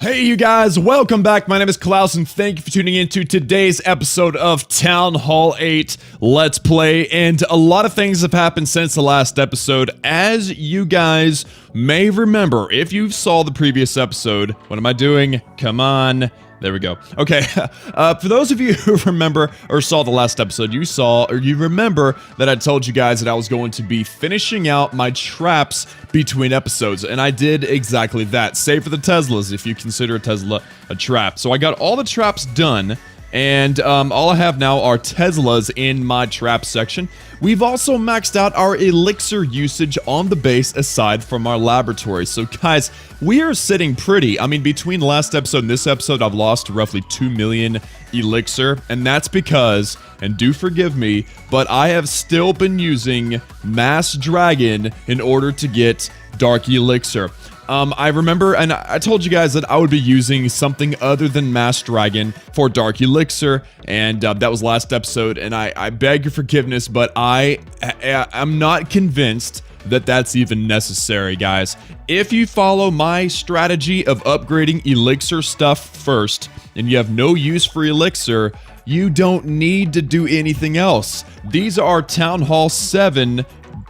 Hey you guys, welcome back. My name is Klaus and thank you for tuning in to today's episode of Town Hall 8 Let's Play. And a lot of things have happened since the last episode. As you guys may remember, if you saw the previous episode, what am I doing? Come on. There we go. Okay, for those of you who remember or saw the last episode, you remember that I told you guys that I was going to be finishing out my traps between episodes, and I did exactly that, save for the Teslas, if you consider a Tesla a trap. So I got all the traps done, and all I have now are Teslas in my trap section. We've also maxed out our elixir usage on the base aside from our laboratory. So guys, we are sitting pretty. I mean, between the last episode and this episode, I've lost roughly 2 million elixir. And that's because, and do forgive me, but I have still been using Mass Dragon in order to get Dark Elixir. I remember, and I told you guys that I would be using something other than Mass Dragon for Dark Elixir, and that was last episode, and I beg your forgiveness, but I'm not convinced that that's even necessary, guys. If you follow my strategy of upgrading Elixir stuff first, and you have no use for Elixir, you don't need to do anything else. These are Town Hall 7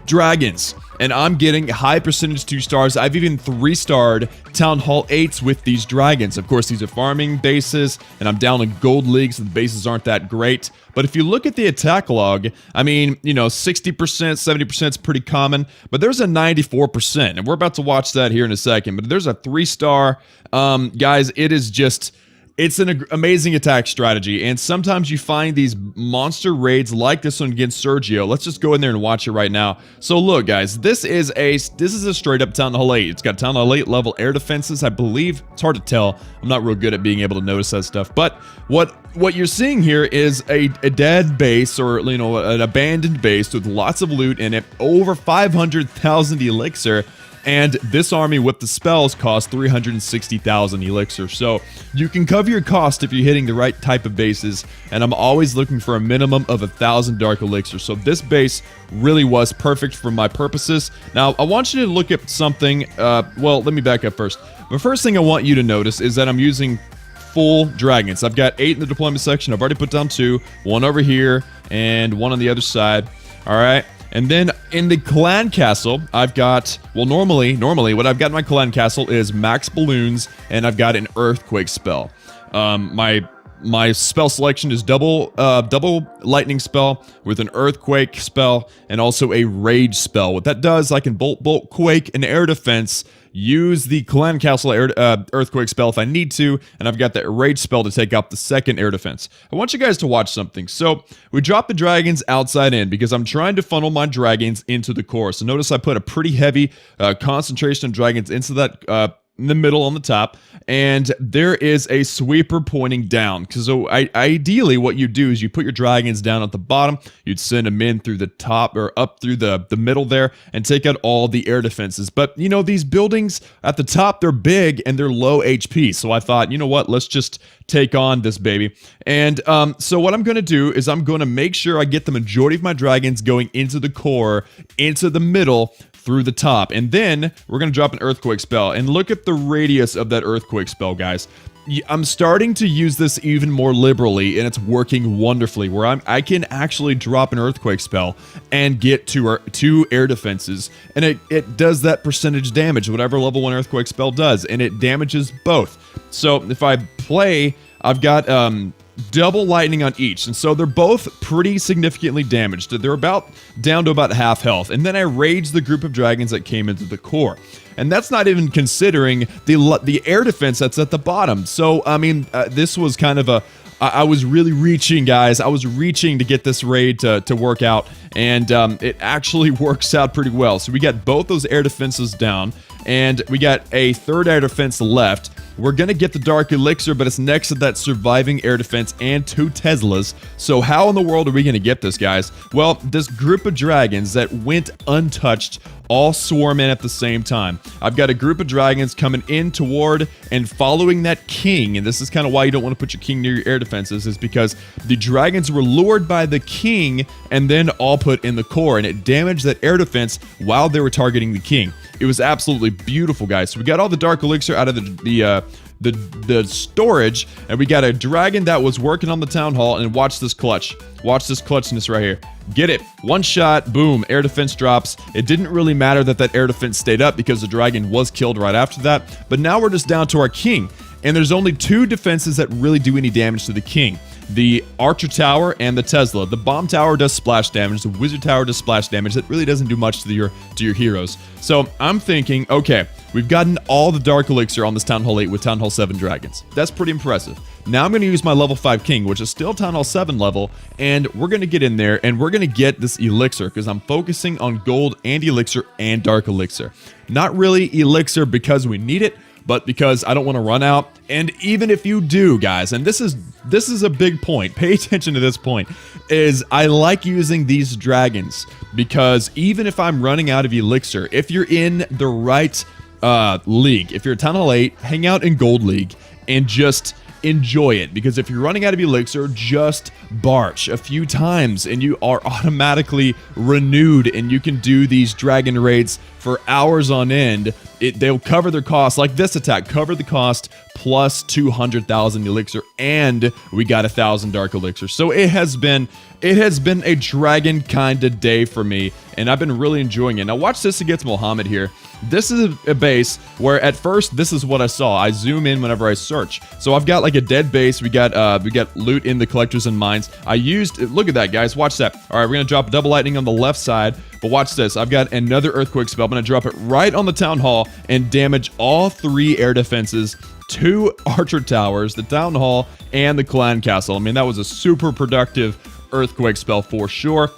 dragons. And I'm getting high percentage 2 stars. I've even 3-starred Town Hall 8s with these dragons. Of course, these are farming bases, and I'm down in gold league, so the bases aren't that great. But if you look at the attack log, I mean, you know, 60%, 70% is pretty common, but there's a 94%, and we're about to watch that here in a second. But there's a 3-star. Guys, it is just... It's an amazing attack strategy, and sometimes you find these monster raids like this one against Sergio. Let's just go in there and watch it right now. So look, guys, this is a straight up Town Hall 8. It's got Town Hall 8 level air defenses, I believe. It's hard to tell. I'm not real good at being able to notice that stuff. But what you're seeing here is a dead base, or you know, an abandoned base with lots of loot in it, over 500,000 elixir. And this army with the spells costs 360,000 elixir. So you can cover your cost if you're hitting the right type of bases. And I'm always looking for a minimum of 1,000 dark elixir. So this base really was perfect for my purposes. Now, I want you to look at something. Well, let me back up first. The first thing I want you to notice is that I'm using full dragons. I've got 8 in the deployment section. I've already put down 2. 1 over here and 1 on the other side. All right. And then in the clan castle, I've got, well, normally what I've got in my clan castle is max balloons, and I've got an earthquake spell. My spell selection is double lightning spell with an earthquake spell and also a rage spell. What that does, I can bolt, quake, and air defense. Use the clan castle earthquake spell if I need to, and I've got the rage spell to take out the second air defense. I want you guys to watch something. So we drop the dragons outside in because I'm trying to funnel my dragons into the core. So notice I put a pretty heavy concentration of dragons into that in the middle on the top, and there is a sweeper pointing down. So ideally what you do is you put your dragons down at the bottom, you'd send them in through the top or up through the middle there and take out all the air defenses. But you know, these buildings at the top, they're big and they're low HP. So I thought, you know what, let's just take on this baby. And so what I'm going to do is I'm going to make sure I get the majority of my dragons going into the core, into the middle, through the top, and then we're gonna drop an earthquake spell. And look at the radius of that earthquake spell, guys. I'm starting to use this even more liberally, and it's working wonderfully, where I can actually drop an earthquake spell and get two air defenses, and it does that percentage damage, whatever level 1 earthquake spell does, and it damages both. So if I play, I've got double lightning on each, and so they're both pretty significantly damaged. They're about down to about half health, and then I rage the group of dragons that came into the core, and that's not even considering the air defense that's at the bottom. So I mean, this was kind of I was really reaching, guys. I was reaching to get this raid to work out, and it actually works out pretty well. So we got both those air defenses down, and we got a third air defense left. We're gonna get the Dark Elixir, but it's next to that surviving air defense and 2 Teslas. So how in the world are we gonna get this, guys? Well, this group of dragons that went untouched all swarm in at the same time. I've got a group of dragons coming in toward and following that king, and this is kind of why you don't want to put your king near your air defenses, is because the dragons were lured by the king and then all put in the core, and it damaged that air defense while they were targeting the king. It was absolutely beautiful, guys. So we got all the Dark Elixir out of the the storage, and we got a dragon that was working on the town hall, and watch this clutch. Watch this clutchness right here. Get it. One shot, boom, air defense drops. It didn't really matter that air defense stayed up because the dragon was killed right after that, but now we're just down to our king, and there's only 2 defenses that really do any damage to the king. The Archer Tower and the Tesla. The Bomb Tower does splash damage. The Wizard Tower does splash damage. That really doesn't do much to your heroes. So I'm thinking, okay, we've gotten all the Dark Elixir on this Town Hall 8 with Town Hall 7 dragons. That's pretty impressive. Now I'm going to use my level 5 king, which is still Town Hall 7 level, and we're going to get in there, and we're going to get this elixir, because I'm focusing on gold and elixir and dark elixir. Not really elixir because we need it, but because I don't want to run out. And even if you do, guys, and this is a big point, pay attention to this point, is I like using these dragons because even if I'm running out of elixir, if you're in the right league, if you're a Town Hall 8, hang out in Gold League and just enjoy it, because if you're running out of elixir, just barch a few times and you are automatically renewed, and you can do these dragon raids for hours on end. They'll cover their cost, like this attack, cover the cost plus 200,000 elixir, and we got 1,000 dark elixir. So it has been a dragon kind of day for me, and I've been really enjoying it. Now watch this against Mohammed here. This is a base where at first this is what I saw. I zoom in whenever I search. So I've got like a dead base. We got loot in the collectors and mines. I used, look at that, guys. Watch that. All right, we're gonna drop double lightning on the left side, but watch this. I've got another earthquake spell. I'm gonna drop it right on the town hall and damage all 3 air defenses, 2 archer towers, the town hall, and the clan castle. I mean, that was a super productive earthquake spell for sure.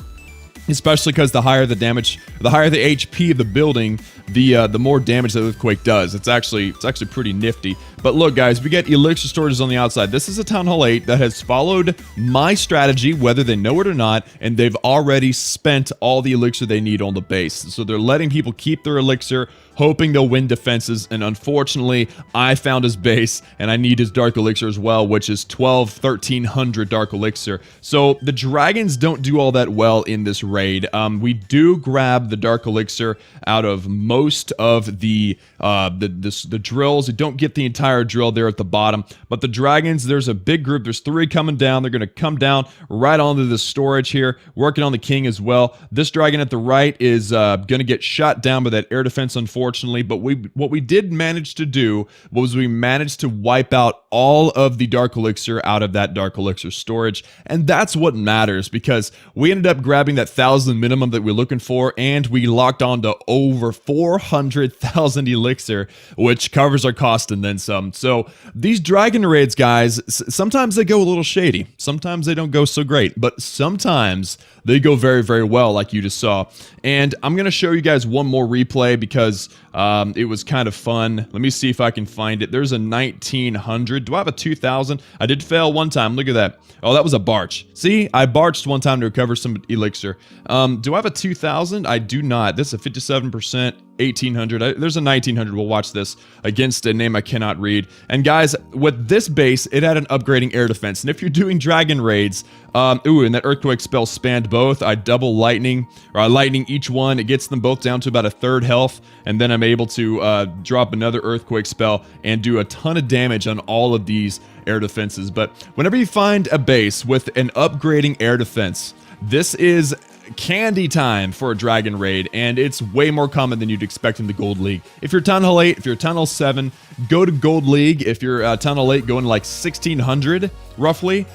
Especially because the higher the damage, the higher the HP of the building, the more damage the earthquake does. It's actually pretty nifty. But look, guys, we get elixir storages on the outside. This is a Town Hall 8 that has followed my strategy, whether they know it or not, and they've already spent all the elixir they need on the base. So they're letting people keep their elixir, hoping they'll win defenses, and unfortunately, I found his base, and I need his dark elixir as well, which is 1,300 dark elixir. So the dragons don't do all that well in this raid. We do grab the dark elixir out of most of the drills. You don't get the entire drill there at the bottom, but the dragons, there's a big group. There's 3 coming down. They're going to come down right onto the storage here, working on the king as well. This dragon at the right is going to get shot down by that air defense, unfortunately, but what we did manage to do was we managed to wipe out all of the dark elixir out of that dark elixir storage, and that's what matters, because we ended up grabbing that 1,000 minimum that we're looking for, and we locked on to over 400,000 elixir, which covers our cost and then some. So these dragon raids, guys, sometimes they go a little shady. Sometimes they don't go so great, but sometimes they go very, very well, like you just saw. And I'm going to show you guys one more replay because it was kind of fun. Let me see if I can find it. There's a 1,900. Do I have a 2,000? I did fail one time. Look at that. Oh, that was a barch. See, I barched one time to recover some elixir. Do I have a 2,000? I do not. This is a 57%. 1,800. There's a 1,900. We'll watch this against a name I cannot read. And guys, with this base, it had an upgrading air defense. And if you're doing dragon raids, and that earthquake spell spanned both. I double lightning, or I lightning each one. It gets them both down to about a 1/3 health, and then I'm able to drop another earthquake spell and do a ton of damage on all of these air defenses. But whenever you find a base with an upgrading air defense, this is candy time for a dragon raid, and it's way more common than you'd expect in the Gold League. If you're Town Hall 8, if you're Town Hall 7, go to Gold League. If you're Town Hall 8, go in like 1,600 roughly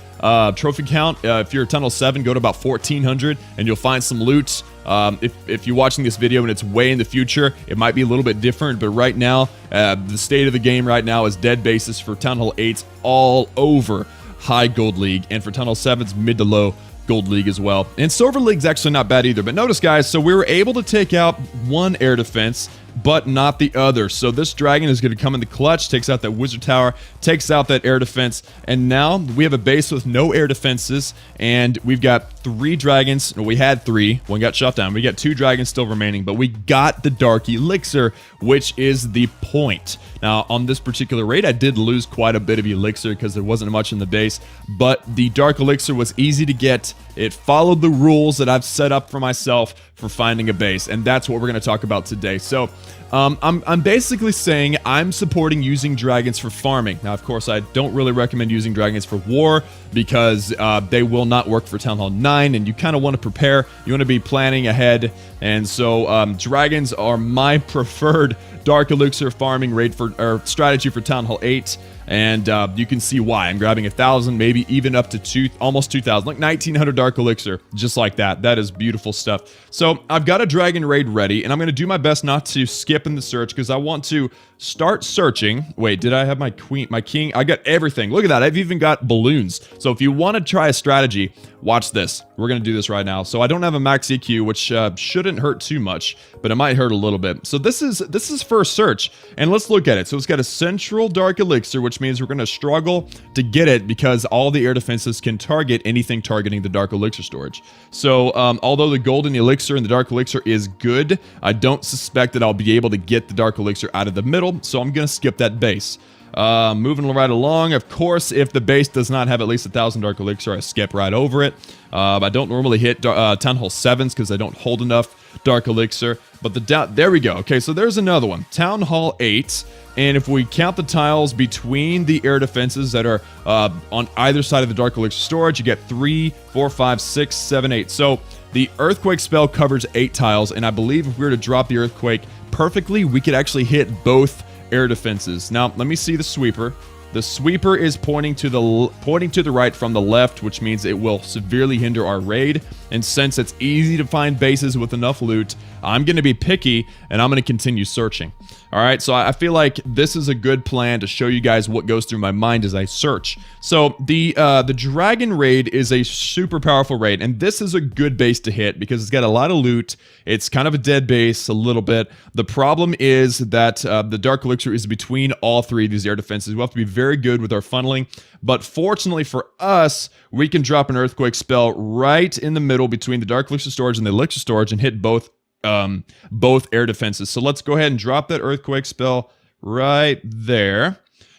trophy count. If you're Town Hall 7, go to about 1,400 and you'll find some loot. If you're watching this video and it's way in the future, it might be a little bit different, but right now, the state of the game right now is dead bases for Town Hall 8s all over high Gold League, and for Town Hall 7s, mid to low Gold League as well. And Silver League's actually not bad either. But notice, guys, so we were able to take out one air defense, but not the other. So this dragon is going to come in the clutch, takes out that wizard tower, takes out that air defense, and now we have a base with no air defenses, and we've got 3 dragons. We had 3. One got shot down. We got 2 dragons still remaining, but we got the dark elixir, which is the point. Now, on this particular raid, I did lose quite a bit of elixir because there wasn't much in the base, but the dark elixir was easy to get. It followed the rules that I've set up for myself for finding a base, and that's what we're going to talk about today. So I'm basically saying I'm supporting using dragons for farming. Now, of course, I don't really recommend using dragons for war because they will not work for Town Hall 9, and you kind of want to prepare. You want to be planning ahead, and so dragons are my preferred Dark Elixir farming rate or strategy for Town Hall 8. And you can see why. I'm grabbing 1,000, maybe even up to almost 2,000, like 1,900 Dark Elixir, just like that. That is beautiful stuff. So I've got a Dragon Raid ready, and I'm going to do my best not to skip in the search because I want to start searching. Wait, did I have my queen, my king? I got everything. Look at that. I've even got balloons. So if you want to try a strategy, watch this. We're going to do this right now. So I don't have a max EQ, which shouldn't hurt too much, but it might hurt a little bit. So this is first search, and let's look at it. So it's got a central Dark Elixir, which means we're going to struggle to get it because all the air defenses can target anything targeting the Dark Elixir storage. So although the Golden Elixir and the Dark Elixir is good, I don't suspect that I'll be able to get the Dark Elixir out of the middle, so I'm going to skip that base. Moving right along, of course, if the base does not have at least 1,000 Dark Elixir, I skip right over it. I don't normally hit Town Hall 7s because I don't hold enough Dark Elixir, but there we go. Okay, so there's another one, Town Hall 8, and if we count the tiles between the air defenses that are on either side of the Dark Elixir storage, you get 3, 4, 5, 6, 7, 8. So the Earthquake spell covers 8 tiles, and I believe if we were to drop the Earthquake perfectly, we could actually hit both air defenses. Now, let me see the sweeper. The sweeper is pointing to the right from the left, which means it will severely hinder our raid. And since it's easy to find bases with enough loot, I'm going to be picky and I'm going to continue searching. All right, so I feel like this is a good plan to show you guys what goes through my mind as I search. So the Dragon Raid is a super powerful raid, and this is a good base to hit because it's got a lot of loot. It's kind of a dead base a little bit. The problem is that the Dark Elixir is between all 3 of these air defenses. We have to be very good with our funneling, but fortunately for us, we can drop an Earthquake spell right in the middle between the Dark Elixir storage and the Elixir storage and hit both air defenses. So let's go ahead and drop that Earthquake spell right there.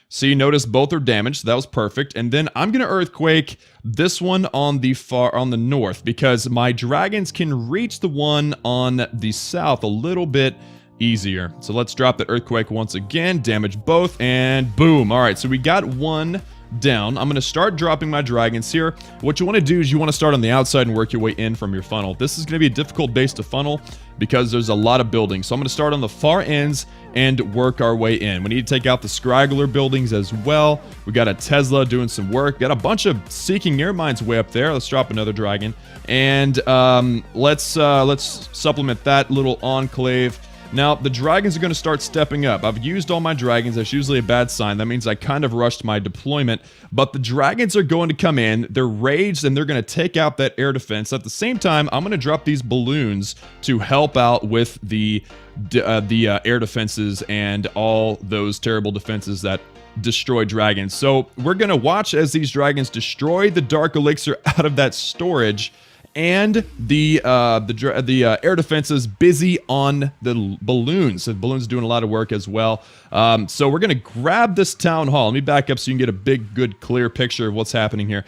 So you notice both are damaged. So that was perfect. And then I'm gonna Earthquake this one on the north because my dragons can reach the one on the south a little bit easier. So let's drop the Earthquake once again, damage both, and boom. All right, so we got one down. I'm going to start dropping my dragons here. What you want to do is you want to start on the outside and work your way in from your funnel. This is going to be a difficult base to funnel because there's a lot of buildings. So I'm going to start on the far ends and work our way in. We need to take out the scraggler buildings as well. We got a Tesla doing some work. Got a bunch of Seeking Air Mines way up there. Let's drop another dragon. And let's supplement that little enclave. Now, the dragons are going to start stepping up. I've used all my dragons. That's usually a bad sign. That means I kind of rushed my deployment. But the dragons are going to come in. They're raged, and they're going to take out that air defense. At the same time, I'm going to drop these balloons to help out with the air defenses and all those terrible defenses that destroy dragons. So we're going to watch as these dragons destroy the Dark Elixir out of that storage, and the air defenses busy on the balloons. The balloons doing a lot of work as well. So we're gonna grab this town hall. Let me back up so you can get a big, good, clear picture of what's happening here.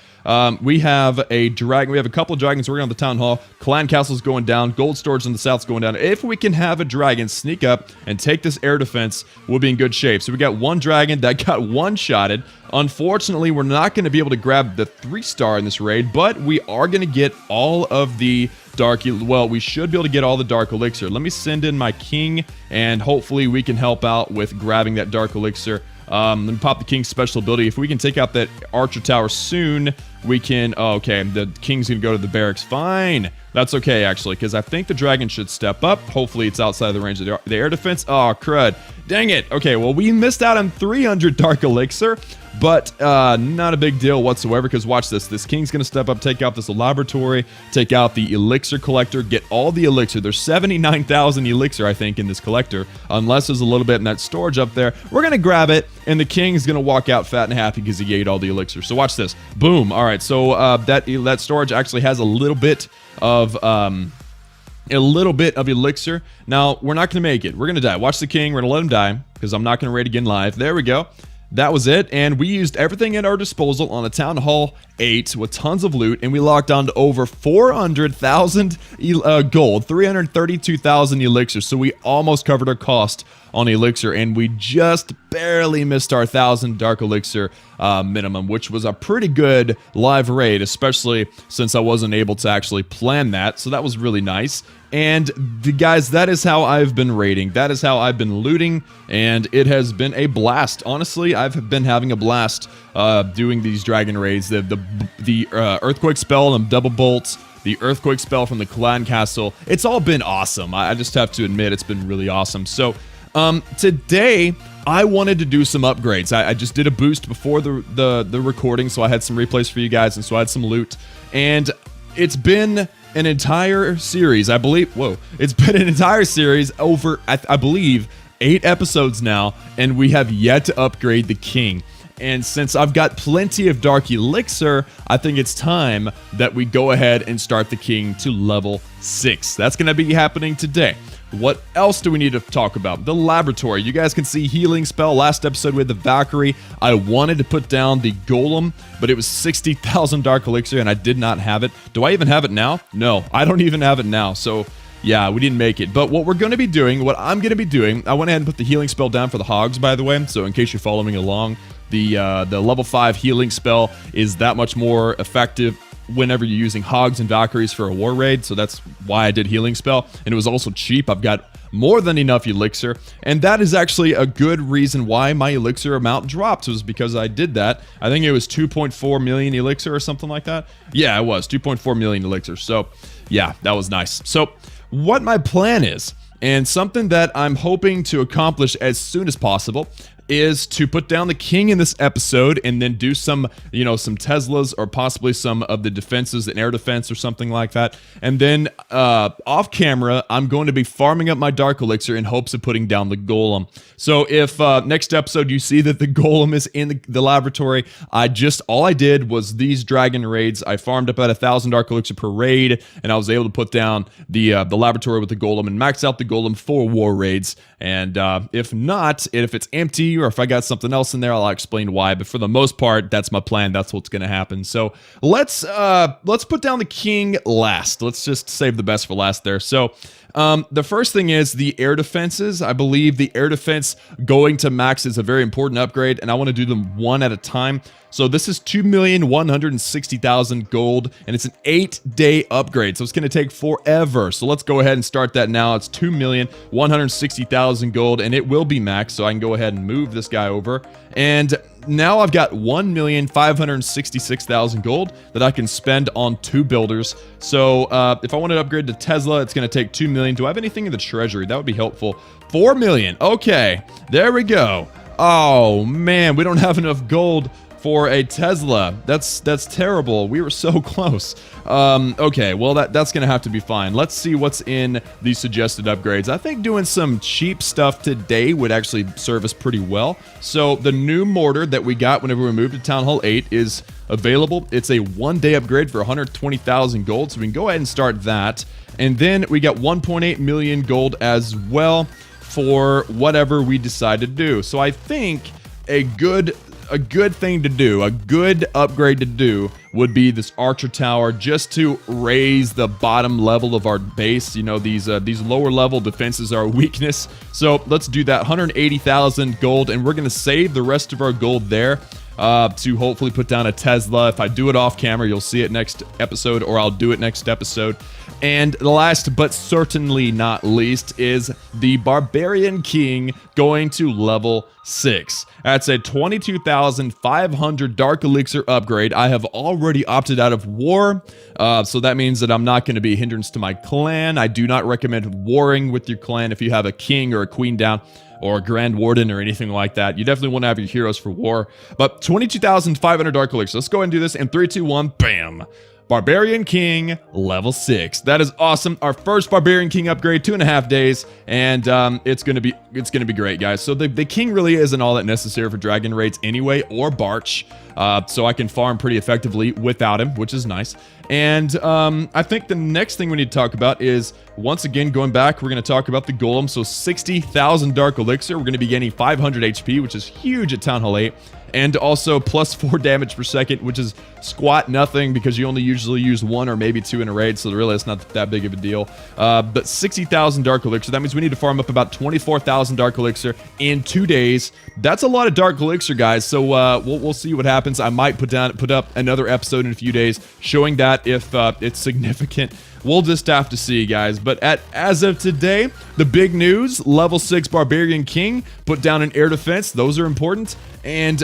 We have a dragon. We have a couple of dragons working on the town hall. Clan castle's going down. Gold storage in the south's going down. If we can have a dragon sneak up and take this air defense, we'll be in good shape. So we got one dragon that got one-shotted. Unfortunately, we're not going to be able to grab the 3-star in this raid, but we are going to get all of the we should be able to get all the Dark Elixir. Let me send in my king, and hopefully we can help out with grabbing that Dark Elixir. Let me pop the king's special ability. If we can take out that archer tower soon, we can... Oh, okay, the king's going to go to the barracks. Fine. That's okay, actually, because I think the dragon should step up. Hopefully it's outside of the range of the air defense. Oh, crud. Dang it. Okay, well, we missed out on 300 Dark Elixir, but not a big deal whatsoever, because watch this. This king's going to step up, take out this laboratory, take out the elixir collector, get all the elixir. There's 79,000 elixir, I think, in this collector, unless there's a little bit in that storage up there. We're going to grab it, and the king's going to walk out fat and happy because he ate all the elixir. So watch this. Boom. All right, so that storage actually has a little bit of elixir. Now, we're not going to make it. We're going to die. Watch the king. We're going to let him die because I'm not going to raid again live. There we go. That was it, and we used everything at our disposal on the Town Hall TH8 with tons of loot, and we locked on to over 400,000 gold, 332,000 elixir. So we almost covered our cost on elixir, and we just barely missed our 1,000 dark elixir minimum, which was a pretty good live raid, especially since I wasn't able to actually plan that. So that was really nice. And guys, that is how I've been raiding. That is how I've been looting, and it has been a blast. Honestly, I've been having a blast doing these dragon raids. The earthquake spell and double bolts, the earthquake spell from the clan castle. It's all been awesome. I just have to admit, it's been really awesome. So today I wanted to do some upgrades. I just did a boost before the recording, so I had some replays for you guys, and so I had some loot. And it's been an entire series, I believe. Whoa, it's been an entire series over, I believe, 8 episodes now, and we have yet to upgrade the king. And since I've got plenty of dark elixir, I think it's time that we go ahead and start the king to level 6. That's going to be happening today. What else do we need to talk about? The laboratory. You guys can see healing spell. Last episode with the Valkyrie, I wanted to put down the Golem, but it was 60,000 dark elixir and I did not have it. Do I even have it now? No, I don't even have it now. So yeah, we didn't make it. But what we're going to be doing, what I'm going to be doing, I went ahead and put the healing spell down for the hogs, by the way. So in case you're following along, the level 5 healing spell is that much more effective whenever you're using hogs and Valkyries for a war raid, so that's why I did healing spell, and it was also cheap. I've got more than enough elixir, and that is actually a good reason why my elixir amount dropped, was because I did that. I think it was 2.4 million elixir or something like that. Yeah, it was 2.4 million elixir, so yeah, that was nice. So what my plan is, and something that I'm hoping to accomplish as soon as possible, is to put down the king in this episode and then do some, you know, some Teslas or possibly some of the defenses, an air defense or something like that. And then off camera, I'm going to be farming up my dark elixir in hopes of putting down the golem. So if next episode you see that the golem is in the laboratory, all I did was these dragon raids. I farmed up at 1,000 dark elixir per raid, and I was able to put down the laboratory with the golem and max out the golem for war raids. And if not, if it's empty, or if I got something else in there, I'll explain why. But for the most part, that's my plan. That's what's going to happen. So let's put down the king last. Let's just save the best for last there. So the first thing is the air defenses. I believe the air defense going to max is a very important upgrade, and I want to do them one at a time. So this is 2,160,000 gold, and it's an 8-day upgrade, so it's going to take forever. So let's go ahead and start that now. It's 2,160,000 gold, and it will be maxed, so I can go ahead and move this guy over. And now I've got 1,566,000 gold that I can spend on 2 builders. So if I wanted to upgrade to Tesla, it's going to take 2 million. Do I have anything in the treasury? That would be helpful. 4 million. Okay, there we go. Oh man, we don't have enough gold for a Tesla. That's terrible. We were so close. Okay, well that's gonna have to be fine. Let's see what's in these suggested upgrades. I think doing some cheap stuff today would actually serve us pretty well. So the new mortar that we got whenever we moved to Town Hall 8 is available. It's a 1-day upgrade for 120,000 gold, so we can go ahead and start that. And then we got 1.8 million gold as well for whatever we decide to do. So I think a good thing to do, a good upgrade to do, would be this archer tower, just to raise the bottom level of our base. You know, these lower level defenses are a weakness. So let's do that. 180,000 gold, and we're gonna save the rest of our gold there to hopefully put down a Tesla. If I do it off camera, you'll see it next episode, or I'll do it next episode. And the last but certainly not least is the Barbarian King going to level 6. That's a 22,500 Dark Elixir upgrade. I have already opted out of war, so that means that I'm not going to be a hindrance to my clan. I do not recommend warring with your clan if you have a king or a queen down, or a Grand Warden or anything like that. You definitely want to have your heroes for war. But 22,500 Dark Elixir. Let's go ahead and do this in 3, 2, 1, bam! Barbarian King, level 6. That is awesome. Our first Barbarian King upgrade, 2.5 days, and it's gonna be great, guys. So the King really isn't all that necessary for dragon raids anyway, or Barch. So I can farm pretty effectively without him, which is nice. And I think the next thing we need to talk about is, once again, going back, we're going to talk about the Golem. So 60,000 Dark Elixir. We're going to be getting 500 HP, which is huge at Town Hall 8. And also plus 4 damage per second, which is squat nothing because you only usually use 1 or maybe 2 in a raid, so really it's not that big of a deal. But 60,000 Dark Elixir, that means we need to farm up about 24,000 Dark Elixir in 2 days. That's a lot of Dark Elixir, guys, so we'll see what happens. I might put up another episode in a few days showing that if it's significant. We'll just have to see, guys. But as of today, the big news, level 6 Barbarian King, put down an air defense. Those are important. And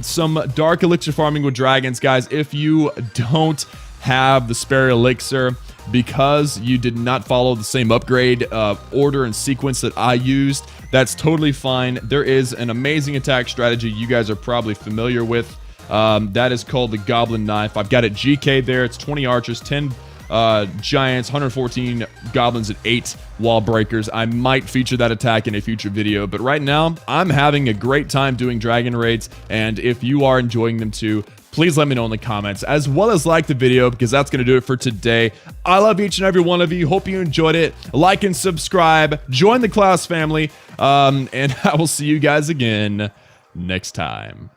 some Dark Elixir farming with dragons, guys. If you don't have the spare elixir because you did not follow the same upgrade order and sequence that I used, that's totally fine. There is an amazing attack strategy you guys are probably familiar with. That is called the Goblin Knife. I've got it GK there. It's 20 archers, 10 giants, 114 goblins, and 8 wall breakers. I might feature that attack in a future video, but right now I'm having a great time doing dragon raids, and if you are enjoying them too, please let me know in the comments, as well as like the video, because that's going to do it for today. I love each and every one of you. Hope you enjoyed it. Like and subscribe. Join the Klaus family, and I will see you guys again next time.